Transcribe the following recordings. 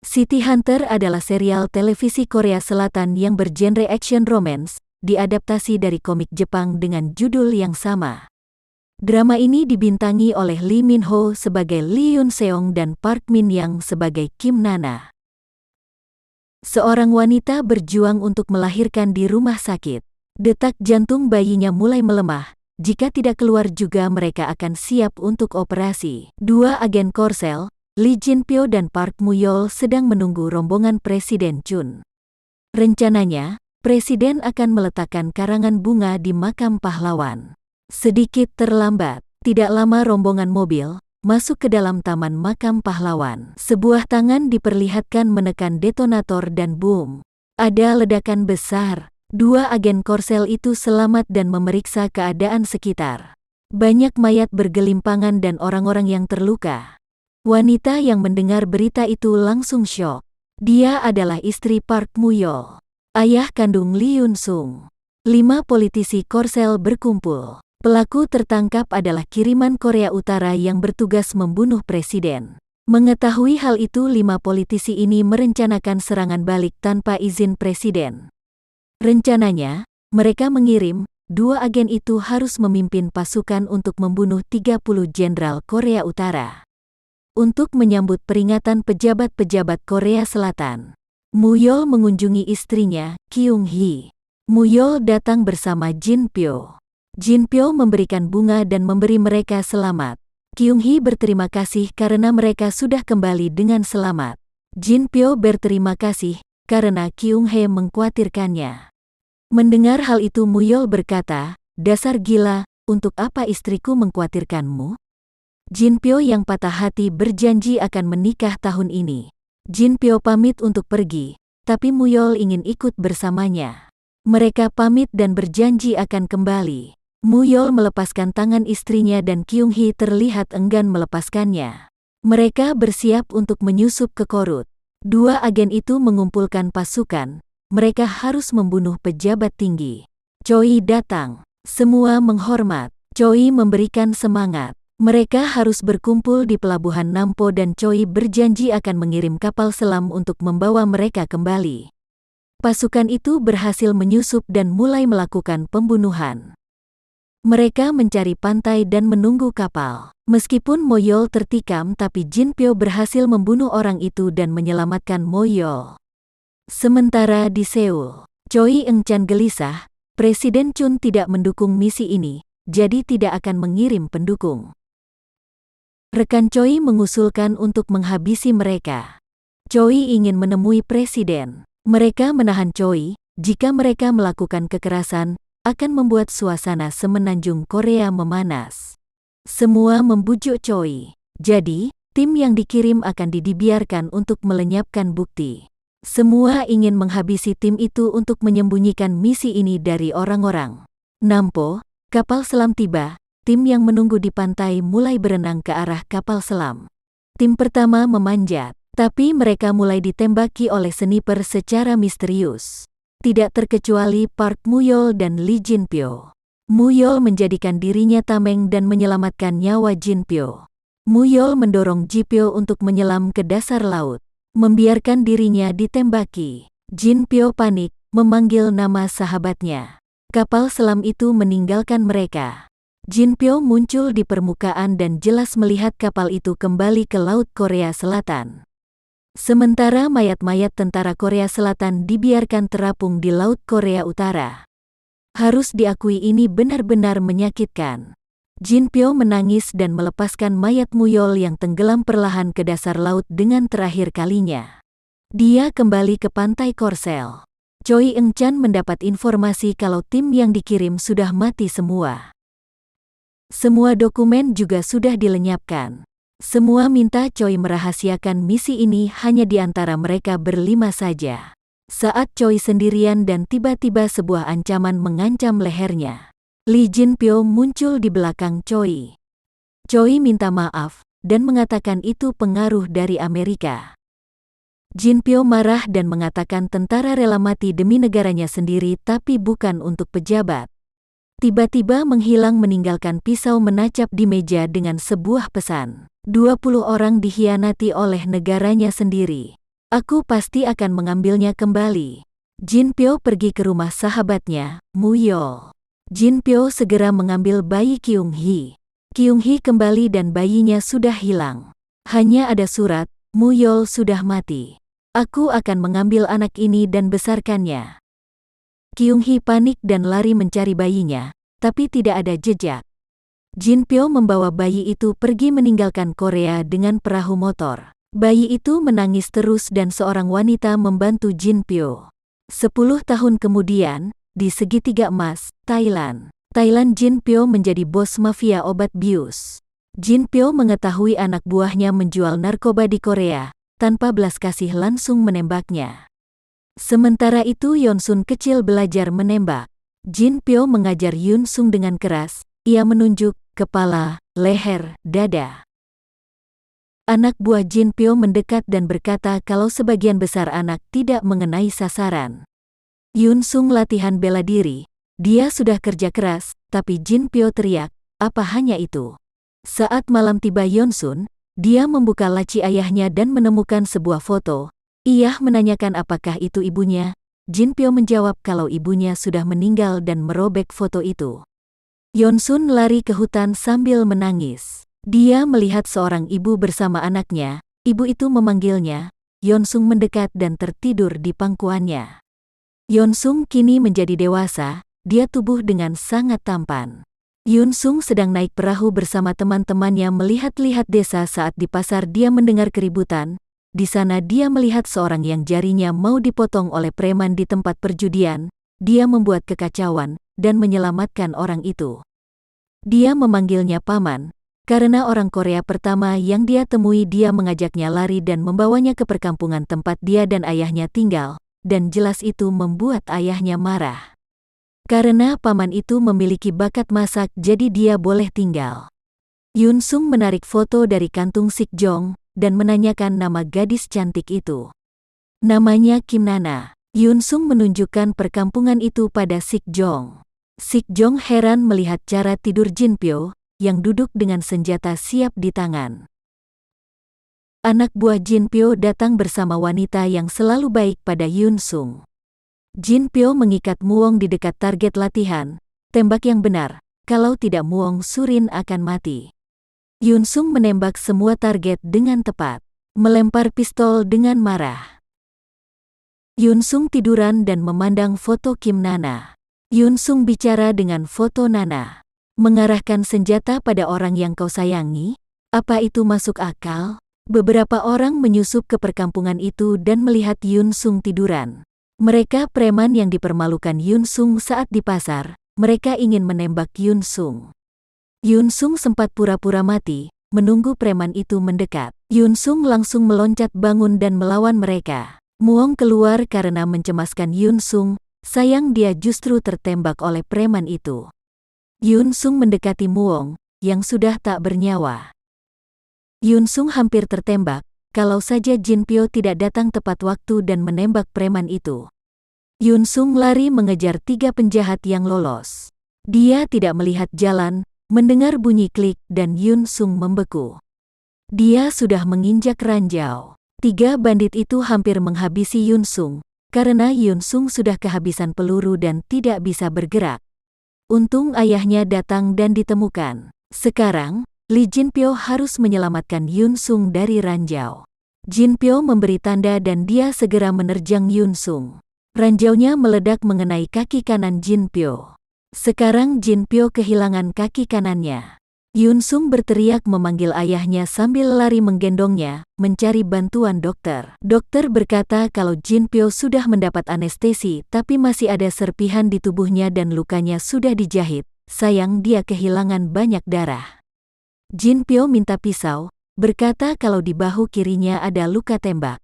City Hunter adalah serial televisi Korea Selatan yang bergenre action romance, diadaptasi dari komik Jepang dengan judul yang sama. Drama ini dibintangi oleh Lee Min Ho sebagai Lee Yoon Seong dan Park Min Yang sebagai Kim Nana. Seorang wanita berjuang untuk melahirkan di rumah sakit. Detak jantung bayinya mulai melemah. Jika tidak keluar juga mereka akan siap untuk operasi. Dua agen Korsel, Lee Jin Pyo dan Park Mu Yeol sedang menunggu rombongan Presiden Chun. Rencananya, Presiden akan meletakkan karangan bunga di makam pahlawan. Sedikit terlambat, tidak lama rombongan mobil masuk ke dalam taman makam pahlawan. Sebuah tangan diperlihatkan menekan detonator dan boom. Ada ledakan besar. Dua agen Korsel itu selamat dan memeriksa keadaan sekitar. Banyak mayat bergelimpangan dan orang-orang yang terluka. Wanita yang mendengar berita itu langsung syok. Dia adalah istri Park Mu Yeol, ayah kandung Lee Yoon Sung. 5 politisi Korsel berkumpul. Pelaku tertangkap adalah kiriman Korea Utara yang bertugas membunuh presiden. Mengetahui hal itu 5 politisi ini merencanakan serangan balik tanpa izin presiden. Rencananya, mereka mengirim 2 agen itu harus memimpin pasukan untuk membunuh 30 jenderal Korea Utara. Untuk menyambut peringatan pejabat-pejabat Korea Selatan, Mu Yeol mengunjungi istrinya, Kyung Hee. Mu Yeol datang bersama Jin Pyo. Jin Pyo memberikan bunga dan memberi mereka selamat. Kyung Hee berterima kasih karena mereka sudah kembali dengan selamat. Jin Pyo berterima kasih karena Kyung Hee mengkhawatirkannya. Mendengar hal itu Mu Yeol berkata, "Dasar gila, untuk apa istriku mengkhawatirkanmu?" Jin Pyo yang patah hati berjanji akan menikah tahun ini. Jin Pyo pamit untuk pergi, tapi Mu Yeol ingin ikut bersamanya. Mereka pamit dan berjanji akan kembali. Mu Yeol melepaskan tangan istrinya dan Kyung Hee terlihat enggan melepaskannya. Mereka bersiap untuk menyusup ke Korut. 2 agen itu mengumpulkan pasukan. Mereka harus membunuh pejabat tinggi. Choi datang. Semua menghormat. Choi memberikan semangat. Mereka harus berkumpul di pelabuhan Nampo dan Choi berjanji akan mengirim kapal selam untuk membawa mereka kembali. Pasukan itu berhasil menyusup dan mulai melakukan pembunuhan. Mereka mencari pantai dan menunggu kapal. Meskipun Mu Yeol tertikam tapi Jin Pyo berhasil membunuh orang itu dan menyelamatkan Mu Yeol. Sementara di Seoul, Choi Eung-chan gelisah, Presiden Chun tidak mendukung misi ini, jadi tidak akan mengirim pendukung. Rekan Choi mengusulkan untuk menghabisi mereka. Choi ingin menemui presiden. Mereka menahan Choi, jika mereka melakukan kekerasan, akan membuat suasana semenanjung Korea memanas. Semua membujuk Choi. Jadi, tim yang dikirim akan dibiarkan untuk melenyapkan bukti. Semua ingin menghabisi tim itu untuk menyembunyikan misi ini dari orang-orang. Nampo, kapal selam tiba. Tim yang menunggu di pantai mulai berenang ke arah kapal selam. Tim pertama memanjat, tapi mereka mulai ditembaki oleh sniper secara misterius. Tidak terkecuali Park Mu Yeol dan Lee Jin Pyo. Mu Yeol menjadikan dirinya tameng dan menyelamatkan nyawa Jin Pyo. Mu Yeol mendorong Ji Pyo untuk menyelam ke dasar laut, membiarkan dirinya ditembaki. Jin Pyo panik, memanggil nama sahabatnya. Kapal selam itu meninggalkan mereka. Jin Pyo muncul di permukaan dan jelas melihat kapal itu kembali ke Laut Korea Selatan. Sementara mayat-mayat tentara Korea Selatan dibiarkan terapung di Laut Korea Utara. Harus diakui ini benar-benar menyakitkan. Jin Pyo menangis dan melepaskan mayat Mu Yeol yang tenggelam perlahan ke dasar laut dengan terakhir kalinya. Dia kembali ke pantai Korsel. Choi Eung-chan mendapat informasi kalau tim yang dikirim sudah mati semua. Semua dokumen juga sudah dilenyapkan. Semua minta Choi merahasiakan misi ini hanya di antara mereka berlima saja. Saat Choi sendirian dan tiba-tiba sebuah ancaman mengancam lehernya. Lee Jin Pyo muncul di belakang Choi. Choi minta maaf dan mengatakan itu pengaruh dari Amerika. Jin Pyo marah dan mengatakan tentara rela mati demi negaranya sendiri tapi bukan untuk pejabat. Tiba-tiba menghilang meninggalkan pisau menancap di meja dengan sebuah pesan. 20 orang dikhianati oleh negaranya sendiri. Aku pasti akan mengambilnya kembali. Jin Pyo pergi ke rumah sahabatnya, Mu Yeol. Jin Pyo segera mengambil bayi Kyung Hee. Kyung Hee kembali dan bayinya sudah hilang. Hanya ada surat, Mu Yeol sudah mati. Aku akan mengambil anak ini dan besarkannya. Kyung Hee panik dan lari mencari bayinya, tapi tidak ada jejak. Jin Pyo membawa bayi itu pergi meninggalkan Korea dengan perahu motor. Bayi itu menangis terus dan seorang wanita membantu Jin Pyo. 10 tahun kemudian, di segitiga emas, Thailand, Jin Pyo menjadi bos mafia obat bius. Jin Pyo mengetahui anak buahnya menjual narkoba di Korea, tanpa belas kasih langsung menembaknya. Sementara itu Yeon Sun kecil belajar menembak. Jin Pyo mengajar Yoon Sung dengan keras, ia menunjuk, kepala, leher, dada. Anak buah Jin Pyo mendekat dan berkata kalau sebagian besar anak tidak mengenai sasaran. Yoon Sung latihan bela diri, dia sudah kerja keras, tapi Jin Pyo teriak, apa hanya itu? Saat malam tiba Yeon Sun, dia membuka laci ayahnya dan menemukan sebuah foto. Ia menanyakan apakah itu ibunya. Jin Pyo menjawab kalau ibunya sudah meninggal dan merobek foto itu. Yeon Sun lari ke hutan sambil menangis. Dia melihat seorang ibu bersama anaknya, ibu itu memanggilnya. Yeon Sung mendekat dan tertidur di pangkuannya. Yeon Sung kini menjadi dewasa, dia tubuh dengan sangat tampan. Yeon Sung sedang naik perahu bersama teman-temannya melihat-lihat desa saat di pasar dia mendengar keributan. Di sana dia melihat seorang yang jarinya mau dipotong oleh preman di tempat perjudian. Dia membuat kekacauan dan menyelamatkan orang itu. Dia memanggilnya paman. Karena orang Korea pertama yang dia temui dia mengajaknya lari dan membawanya ke perkampungan tempat dia dan ayahnya tinggal, dan jelas itu membuat ayahnya marah. Karena paman itu memiliki bakat masak jadi dia boleh tinggal. Yoon Sung menarik foto dari kantung Sik Jong, dan menanyakan nama gadis cantik itu. Namanya Kim Nana. Yoon Sung menunjukkan perkampungan itu pada Sik Jong. Sik Jong heran melihat cara tidur Jin Pyo, yang duduk dengan senjata siap di tangan. Anak buah Jin Pyo datang bersama wanita yang selalu baik pada Yoon Sung. Jin Pyo mengikat Muong di dekat target latihan, tembak yang benar, kalau tidak Muong Surin akan mati. Yoon Sung menembak semua target dengan tepat, melempar pistol dengan marah. Yoon Sung tiduran dan memandang foto Kim Nana. Yoon Sung bicara dengan foto Nana. Mengarahkan senjata pada orang yang kau sayangi? Apa itu masuk akal? Beberapa orang menyusup ke perkampungan itu dan melihat Yoon Sung tiduran. Mereka preman yang dipermalukan Yoon Sung saat di pasar. Mereka ingin menembak Yoon Sung. Yoon Sung sempat pura-pura mati, menunggu preman itu mendekat. Yoon Sung langsung meloncat bangun dan melawan mereka. Muong keluar karena mencemaskan Yoon Sung, sayang dia justru tertembak oleh preman itu. Yoon Sung mendekati Muong, yang sudah tak bernyawa. Yoon Sung hampir tertembak, kalau saja Jin Pyo tidak datang tepat waktu dan menembak preman itu. Yoon Sung lari mengejar 3 penjahat yang lolos. Dia tidak melihat jalan, mendengar bunyi klik dan Yoon Sung membeku. Dia sudah menginjak ranjau. 3 bandit itu hampir menghabisi Yoon Sung, karena Yoon Sung sudah kehabisan peluru dan tidak bisa bergerak. Untung ayahnya datang dan ditemukan. Sekarang, Lee Jin Pyo harus menyelamatkan Yoon Sung dari ranjau. Jin Pyo memberi tanda dan dia segera menerjang Yoon Sung. Ranjaunya meledak mengenai kaki kanan Jin Pyo. Sekarang Jin Pyo kehilangan kaki kanannya. Yoon Sung berteriak memanggil ayahnya sambil lari menggendongnya, mencari bantuan dokter. Dokter berkata kalau Jin Pyo sudah mendapat anestesi tapi masih ada serpihan di tubuhnya dan lukanya sudah dijahit. Sayang dia kehilangan banyak darah. Jin Pyo minta pisau, berkata kalau di bahu kirinya ada luka tembak.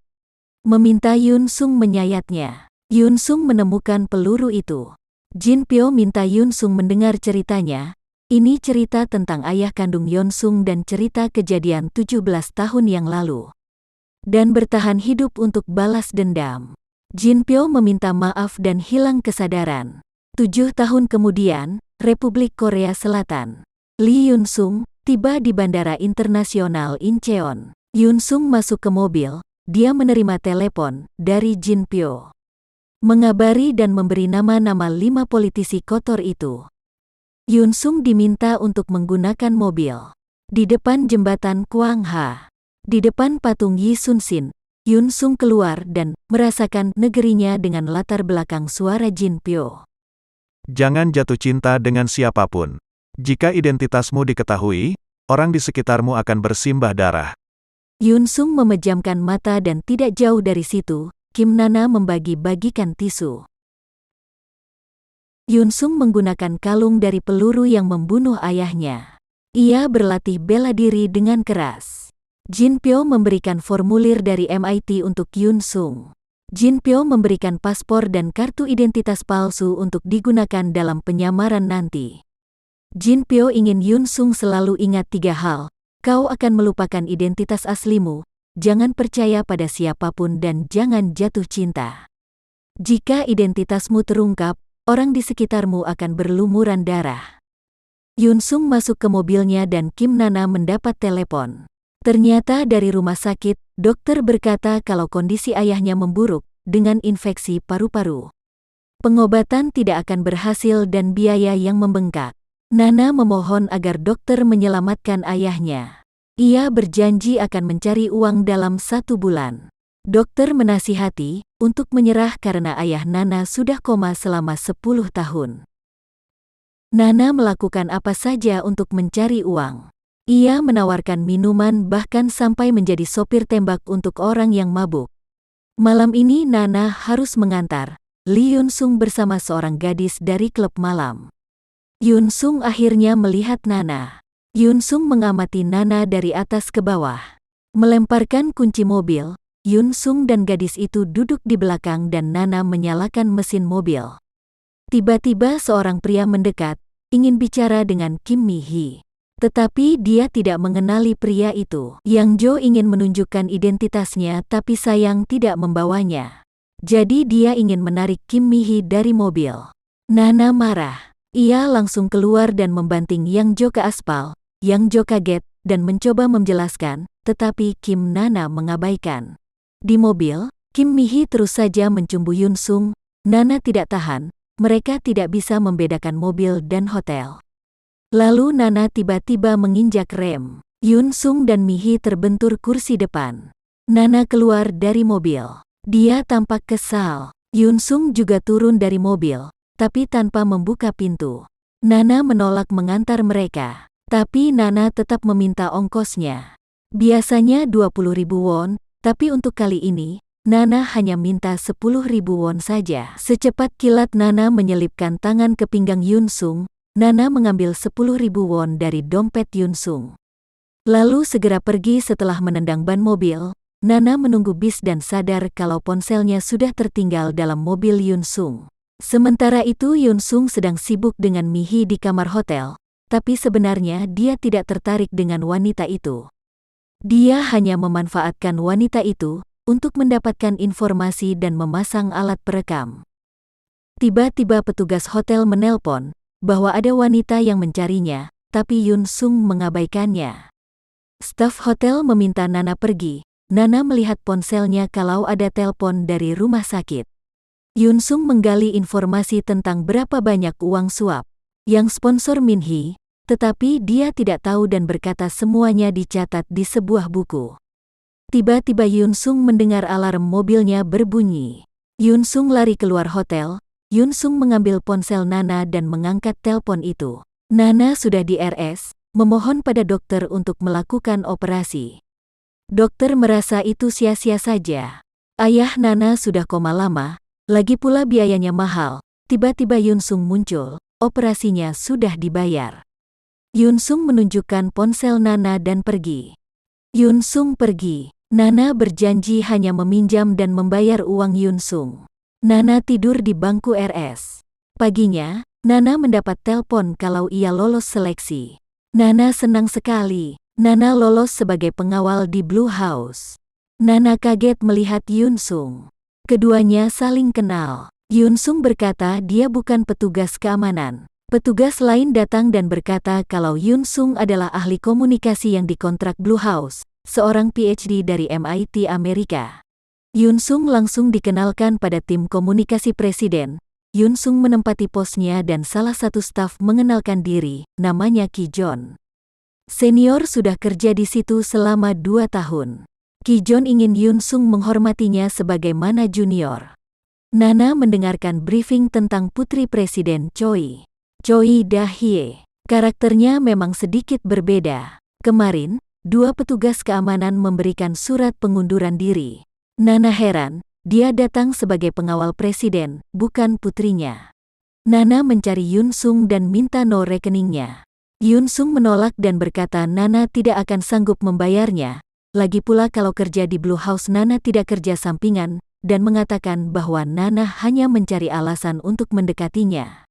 Meminta Yoon Sung menyayatnya. Yoon Sung menemukan peluru itu. Jin Pyo minta Yoon Sung mendengar ceritanya. Ini cerita tentang ayah kandung Yeon Sung dan cerita kejadian 17 tahun yang lalu. Dan bertahan hidup untuk balas dendam. Jin Pyo meminta maaf dan hilang kesadaran. 7 tahun kemudian, Republik Korea Selatan. Lee Yoon Sung tiba di Bandara Internasional Incheon. Yoon Sung masuk ke mobil, dia menerima telepon dari Jin Pyo, mengabari dan memberi nama-nama 5 politisi kotor itu. Yun Sung diminta untuk menggunakan mobil di depan jembatan Kwang Ha. Di depan patung Yi Sun Sin, Yun Sung keluar dan merasakan negerinya dengan latar belakang suara Jin Pyo. Jangan jatuh cinta dengan siapapun. Jika identitasmu diketahui, orang di sekitarmu akan bersimbah darah. Yun Sung memejamkan mata dan tidak jauh dari situ, Kim Nana membagi-bagikan tisu. Yun Sung menggunakan kalung dari peluru yang membunuh ayahnya. Ia berlatih bela diri dengan keras. Jin Pyo memberikan formulir dari MIT untuk Yun Sung. Jin Pyo memberikan paspor dan kartu identitas palsu untuk digunakan dalam penyamaran nanti. Jin Pyo ingin Yun Sung selalu ingat 3 hal. Kau akan melupakan identitas aslimu, jangan percaya pada siapapun dan jangan jatuh cinta. Jika identitasmu terungkap, orang di sekitarmu akan berlumuran darah. Yun Sung masuk ke mobilnya dan Kim Nana mendapat telepon. Ternyata dari rumah sakit, dokter berkata kalau kondisi ayahnya memburuk dengan infeksi paru-paru. Pengobatan tidak akan berhasil dan biaya yang membengkak. Nana memohon agar dokter menyelamatkan ayahnya. Ia berjanji akan mencari uang dalam 1 bulan. Dokter menasihati untuk menyerah karena ayah Nana sudah koma selama 10 tahun. Nana melakukan apa saja untuk mencari uang. Ia menawarkan minuman bahkan sampai menjadi sopir tembak untuk orang yang mabuk. Malam ini Nana harus mengantar Lee Yun Sung bersama seorang gadis dari klub malam. Yun Sung akhirnya melihat Nana. Yun Sung mengamati Nana dari atas ke bawah. Melemparkan kunci mobil, Yun Sung dan gadis itu duduk di belakang dan Nana menyalakan mesin mobil. Tiba-tiba seorang pria mendekat, ingin bicara dengan Kim Mi-hee. Tetapi dia tidak mengenali pria itu. Yang Jo ingin menunjukkan identitasnya tapi sayang tidak membawanya. Jadi dia ingin menarik Kim Mi-hee dari mobil. Nana marah. Ia langsung keluar dan membanting Yang Jo ke aspal. Yang Jo kaget dan mencoba menjelaskan, tetapi Kim Nana mengabaikan. Di mobil, Kim Mi-hee terus saja mencumbu Yun Sung. Nana tidak tahan, mereka tidak bisa membedakan mobil dan hotel. Lalu Nana tiba-tiba menginjak rem. Yun Sung dan Mi-hee terbentur kursi depan. Nana keluar dari mobil. Dia tampak kesal. Yun Sung juga turun dari mobil, tapi tanpa membuka pintu. Nana menolak mengantar mereka, tapi Nana tetap meminta ongkosnya. Biasanya 20.000 won, tapi untuk kali ini, Nana hanya minta 10.000 won saja. Secepat kilat Nana menyelipkan tangan ke pinggang Yun Sung. Nana mengambil 10.000 won dari dompet Yun Sung. Lalu segera pergi setelah menendang ban mobil. Nana menunggu bis dan sadar kalau ponselnya sudah tertinggal dalam mobil Yun Sung. Sementara itu Yun Sung sedang sibuk dengan Mi-hee di kamar hotel, tapi sebenarnya dia tidak tertarik dengan wanita itu. Dia hanya memanfaatkan wanita itu untuk mendapatkan informasi dan memasang alat perekam. Tiba-tiba petugas hotel menelpon bahwa ada wanita yang mencarinya, tapi Yun Sung mengabaikannya. Staf hotel meminta Nana pergi. Nana melihat ponselnya kalau ada telepon dari rumah sakit. Yun Sung menggali informasi tentang berapa banyak uang suap yang sponsor Min-hee, tetapi dia tidak tahu dan berkata semuanya dicatat di sebuah buku. Tiba-tiba Yun Sung mendengar alarm mobilnya berbunyi. Yun Sung lari keluar hotel. Yun Sung mengambil ponsel Nana dan mengangkat telepon itu. Nana sudah di RS, memohon pada dokter untuk melakukan operasi. Dokter merasa itu sia-sia saja. Ayah Nana sudah koma lama, lagi pula biayanya mahal. Tiba-tiba Yun Sung muncul, operasinya sudah dibayar. Yun Sung menunjukkan ponsel Nana dan pergi. Yun Sung pergi. Nana berjanji hanya meminjam dan membayar uang Yun Sung. Nana tidur di bangku RS. Paginya, Nana mendapat telepon kalau ia lolos seleksi. Nana senang sekali. Nana lolos sebagai pengawal di Blue House. Nana kaget melihat Yun Sung. Keduanya saling kenal. Yun Sung berkata dia bukan petugas keamanan. Petugas lain datang dan berkata kalau Yun Sung adalah ahli komunikasi yang dikontrak Blue House. seorang PhD dari MIT Amerika. Yoon Sung langsung dikenalkan pada tim komunikasi presiden. Yoon Sung menempati posnya dan salah satu staf mengenalkan diri, namanya Ki Jon. Senior sudah kerja di situ selama 2 tahun. Ki Jon ingin Yoon Sung menghormatinya sebagaimana junior. Nana mendengarkan briefing tentang putri presiden Choi Da-hye. Karakternya memang sedikit berbeda. Kemarin, 2 petugas keamanan memberikan surat pengunduran diri. Nana heran, dia datang sebagai pengawal presiden, bukan putrinya. Nana mencari Yoon Sung dan minta nomor rekeningnya. Yoon Sung menolak dan berkata Nana tidak akan sanggup membayarnya. Lagi pula kalau kerja di Blue House Nana tidak kerja sampingan, dan mengatakan bahwa Nana hanya mencari alasan untuk mendekatinya.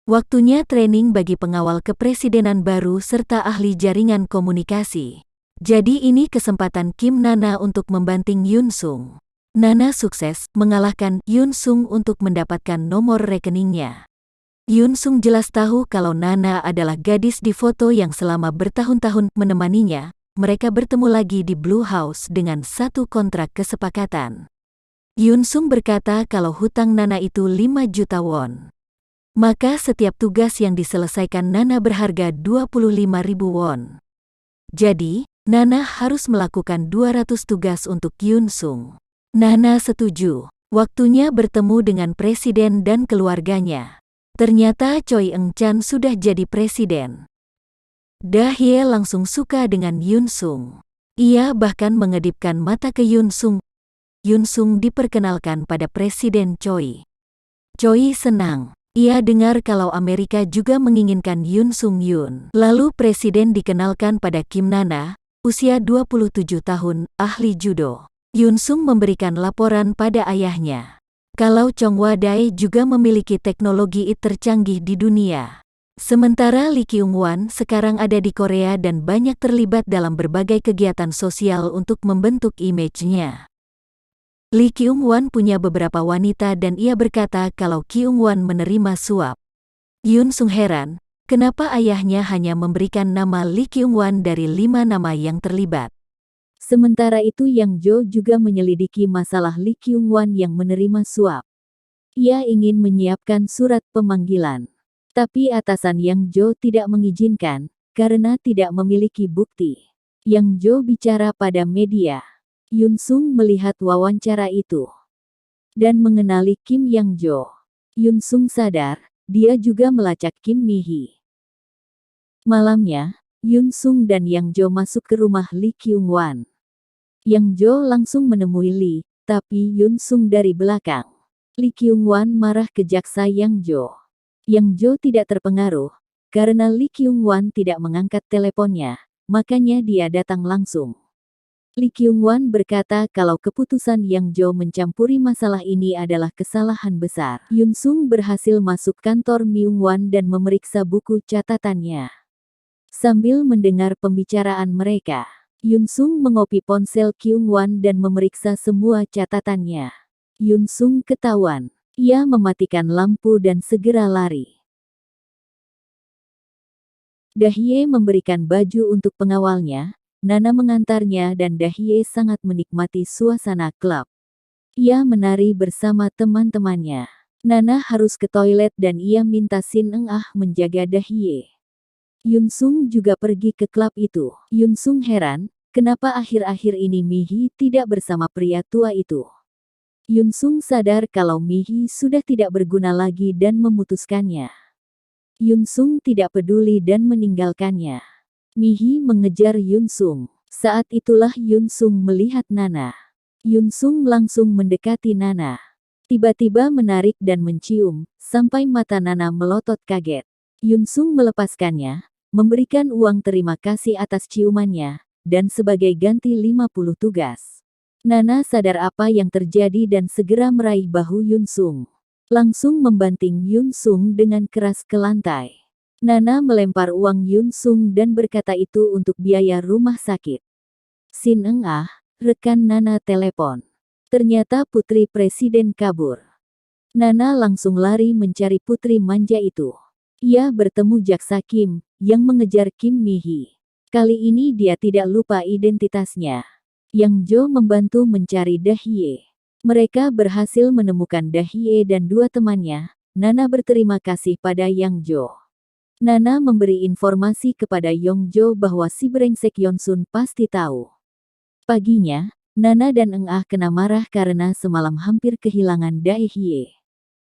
Waktunya training bagi pengawal kepresidenan baru serta ahli jaringan komunikasi. Jadi ini kesempatan Kim Nana untuk membanting Yoon Sung. Nana sukses mengalahkan Yoon Sung untuk mendapatkan nomor rekeningnya. Yoon Sung jelas tahu kalau Nana adalah gadis di foto yang selama bertahun-tahun menemaninya. Mereka bertemu lagi di Blue House dengan satu kontrak kesepakatan. Yoon Sung berkata kalau hutang Nana itu 5 juta won. Maka setiap tugas yang diselesaikan Nana berharga 25.000 won. Jadi, Nana harus melakukan 200 tugas untuk Yoon Sung. Nana setuju. Waktunya bertemu dengan presiden dan keluarganya. Ternyata Choi Eung-chan sudah jadi presiden. Da-hye langsung suka dengan Yoon Sung. Ia bahkan mengedipkan mata ke Yoon Sung. Yoon Sung diperkenalkan pada Presiden Choi. Choi senang. Ia dengar kalau Amerika juga menginginkan Yoon Sung Yoon. Lalu presiden dikenalkan pada Kim Nana, usia 27 tahun, ahli judo. Yoon Sung memberikan laporan pada ayahnya. Kalau Chong Wha-dae juga memiliki teknologi IT tercanggih di dunia. Sementara Lee Kyung-wan sekarang ada di Korea dan banyak terlibat dalam berbagai kegiatan sosial untuk membentuk image-nya. Lee Kyung-wan punya beberapa wanita dan ia berkata kalau Kyung-wan menerima suap. Yoon Sung heran, kenapa ayahnya hanya memberikan nama Lee Kyung-wan dari 5 nama yang terlibat. Sementara itu Yang Jo juga menyelidiki masalah Lee Kyung-wan yang menerima suap. Ia ingin menyiapkan surat pemanggilan. Tapi atasan Yang Jo tidak mengizinkan, karena tidak memiliki bukti. Yang Jo bicara pada media. Yoon Sung melihat wawancara itu. Dan mengenali Kim Yang Jo. Yoon Sung sadar, dia juga melacak Kim Mi-hee. Malamnya, Yoon Sung dan Yang Jo masuk ke rumah Lee Kyung-wan. Yang Jo langsung menemui Lee, tapi Yoon Sung dari belakang. Lee Kyung-wan marah ke jaksa Yang Jo. Yang Jo tidak terpengaruh, karena Lee Kyung-wan tidak mengangkat teleponnya, makanya dia datang langsung. Lee Kyung-wan berkata kalau keputusan Yang Jo mencampuri masalah ini adalah kesalahan besar. Yoon Sung berhasil masuk kantor Myung-wan dan memeriksa buku catatannya. Sambil mendengar pembicaraan mereka, Yoon Sung mengopi ponsel Kyung-wan dan memeriksa semua catatannya. Yoon Sung ketahuan. Ia mematikan lampu dan segera lari. Da-hye memberikan baju untuk pengawalnya, Nana mengantarnya dan Da-hye sangat menikmati suasana klub. Ia menari bersama teman-temannya. Nana harus ke toilet dan ia minta Shin Eung-ah menjaga Da-hye. Yoon Sung juga pergi ke klub itu. Yoon Sung heran, kenapa akhir-akhir ini Mi-hee tidak bersama pria tua itu. Yoon Sung sadar kalau Mi-hee sudah tidak berguna lagi dan memutuskannya. Yoon Sung tidak peduli dan meninggalkannya. Mi-hee mengejar Yoon Sung. Saat itulah Yoon Sung melihat Nana. Yoon Sung langsung mendekati Nana. Tiba-tiba menarik dan mencium, sampai mata Nana melotot kaget. Yoon Sung melepaskannya, memberikan uang terima kasih atas ciumannya, dan sebagai ganti 50 tugas. Nana sadar apa yang terjadi dan segera meraih bahu Yoon Sung. Langsung membanting Yoon Sung dengan keras ke lantai. Nana melempar uang Yoon Sung dan berkata itu untuk biaya rumah sakit. Shin Eung-ah, rekan Nana telepon. Ternyata putri presiden kabur. Nana langsung lari mencari putri manja itu. Ia bertemu jaksa Kim, yang mengejar Kim Mi-hee. Kali ini dia tidak lupa identitasnya. Yang Jo membantu mencari Dahye. Mereka berhasil menemukan Dahye dan dua temannya. Nana berterima kasih pada Yang Jo. Nana memberi informasi kepada Yong Jo bahwa si brengsek Yonsun pasti tahu. Paginya, Nana dan Eng Ah kena marah karena semalam hampir kehilangan Dahye.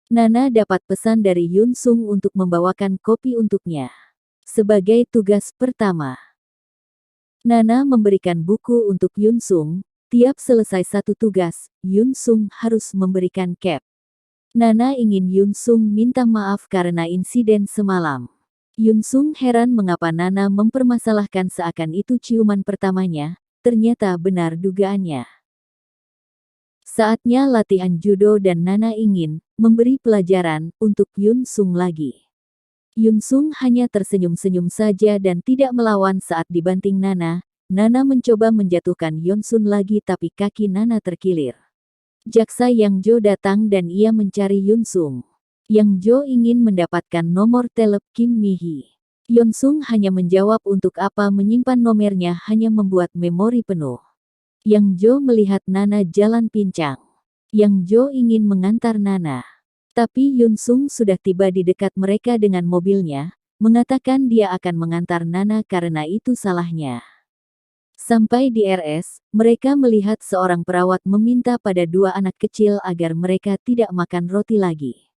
Nana dapat pesan dari Yun Sung untuk membawakan kopi untuknya. Sebagai tugas pertama, Nana memberikan buku untuk Yun Sung. Tiap selesai satu tugas, Yun Sung harus memberikan cap. Nana ingin Yun Sung minta maaf karena insiden semalam. Yun Sung heran mengapa Nana mempermasalahkan seakan itu ciuman pertamanya, ternyata benar dugaannya. Saatnya latihan judo dan Nana ingin memberi pelajaran untuk Yun Sung lagi. Yun Sung hanya tersenyum-senyum saja dan tidak melawan saat dibanting Nana. Nana mencoba menjatuhkan Yonsun lagi tapi kaki Nana terkilir. Jaksa Yang Jo datang dan ia mencari Yun Sung. Yang Jo ingin mendapatkan nomor telep Kim Mi-hee. Yun Sung hanya menjawab untuk apa menyimpan nomornya hanya membuat memori penuh. Yang Jo melihat Nana jalan pincang. Yang Jo ingin mengantar Nana. Tapi Yun Sung sudah tiba di dekat mereka dengan mobilnya, mengatakan dia akan mengantar Nana karena itu salahnya. Sampai di RS, mereka melihat seorang perawat meminta pada dua anak kecil agar mereka tidak makan roti lagi.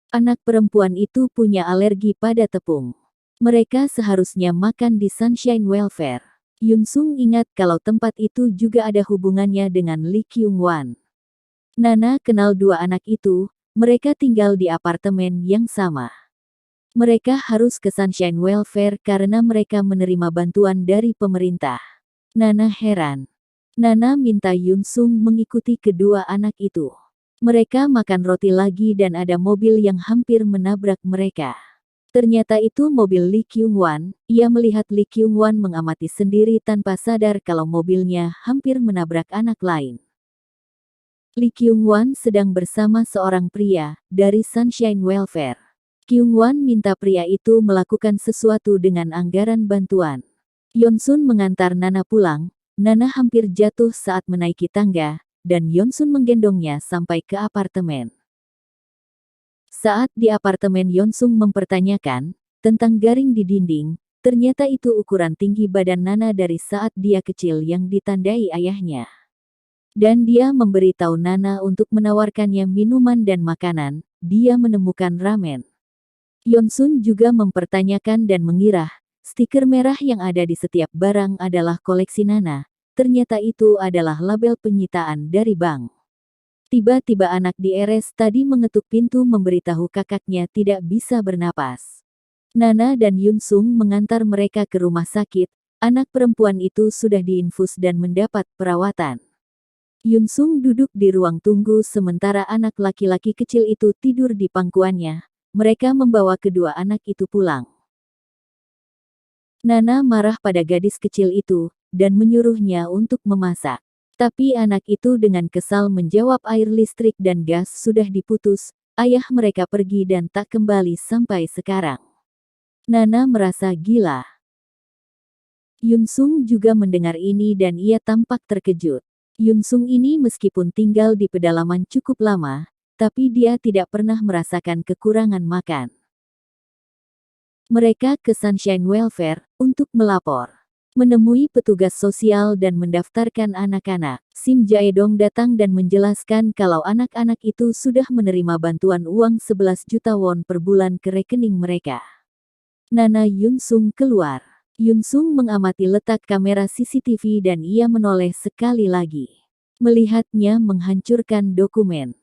Anak perempuan itu punya alergi pada tepung. Mereka seharusnya makan di Sunshine Welfare. Yun Sung ingat kalau tempat itu juga ada hubungannya dengan Lee Kyung-wan. Nana kenal dua anak itu, mereka tinggal di apartemen yang sama. Mereka harus ke Sunshine Welfare karena mereka menerima bantuan dari pemerintah. Nana heran. Nana minta Yun Sung mengikuti kedua anak itu. Mereka makan roti lagi dan ada mobil yang hampir menabrak mereka. Ternyata itu mobil Lee Kyung-wan. Ia melihat Lee Kyung-wan mengamati sendiri tanpa sadar kalau mobilnya hampir menabrak anak lain. Lee Kyung-wan sedang bersama seorang pria dari Sunshine Welfare. Kyung-wan minta pria itu melakukan sesuatu dengan anggaran bantuan. Yonsun mengantar Nana pulang. Nana hampir jatuh saat menaiki tangga, dan Yonsun menggendongnya sampai ke apartemen. Saat di apartemen Yonsung mempertanyakan tentang garing di dinding, ternyata itu ukuran tinggi badan Nana dari saat dia kecil yang ditandai ayahnya. Dan dia memberitahu Nana untuk menawarkannya minuman dan makanan. Dia menemukan ramen. Yonsun juga mempertanyakan dan mengira stiker merah yang ada di setiap barang adalah koleksi Nana. Ternyata itu adalah label penyitaan dari bank. Tiba-tiba anak di RS tadi mengetuk pintu memberitahu kakaknya tidak bisa bernapas. Nana dan Yun Sung mengantar mereka ke rumah sakit. Anak perempuan itu sudah diinfus dan mendapat perawatan. Yun Sung duduk di ruang tunggu sementara anak laki-laki kecil itu tidur di pangkuannya. Mereka membawa kedua anak itu pulang. Nana marah pada gadis kecil itu, dan menyuruhnya untuk memasak. Tapi anak itu dengan kesal menjawab air listrik dan gas sudah diputus, ayah mereka pergi dan tak kembali sampai sekarang. Nana merasa gila. Yun Sung juga mendengar ini dan ia tampak terkejut. Yun Sung ini meskipun tinggal di pedalaman cukup lama, tapi dia tidak pernah merasakan kekurangan makan. Mereka ke Sunshine Welfare untuk melapor. Menemui petugas sosial dan mendaftarkan anak-anak. Sim Jae-dong datang dan menjelaskan kalau anak-anak itu sudah menerima bantuan uang 11 juta won per bulan ke rekening mereka. Nana Yun Sung keluar. Yun Sung mengamati letak kamera CCTV dan ia menoleh sekali lagi. Melihatnya menghancurkan dokumen.